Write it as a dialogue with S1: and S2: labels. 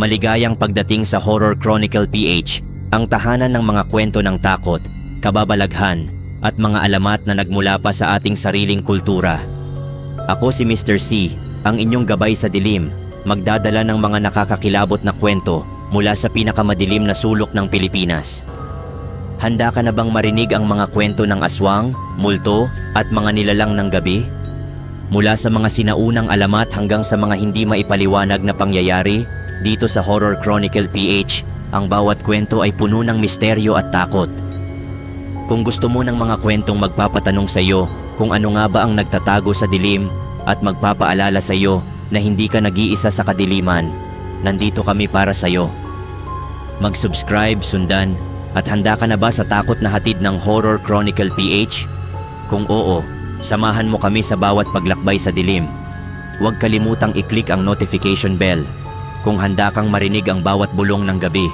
S1: Maligayang pagdating sa Horror Chronicle PH, ang tahanan ng mga kwento ng takot, kababalaghan, at mga alamat na nagmula pa sa ating sariling kultura. Ako si Mr. C, ang inyong gabay sa dilim, magdadala ng mga nakakakilabot na kwento mula sa pinakamadilim na sulok ng Pilipinas. Handa ka na bang marinig ang mga kwento ng aswang, multo, at mga nilalang ng gabi? Mula sa mga sinaunang alamat hanggang sa mga hindi maipaliwanag na pangyayari, dito sa Horror Chronicle PH, ang bawat kwento ay puno ng misteryo at takot. Kung gusto mo ng mga kwentong magpapatanong sa iyo kung ano nga ba ang nagtatago sa dilim at magpapaalala sa iyo na hindi ka nag-iisa sa kadiliman, nandito kami para sa iyo. Mag-subscribe, sundan, at handa ka na ba sa takot na hatid ng Horror Chronicle PH? Kung oo, samahan mo kami sa bawat paglakbay sa dilim. Huwag kalimutang i-click ang notification bell kung handa kang marinig ang bawat bulong ng gabi.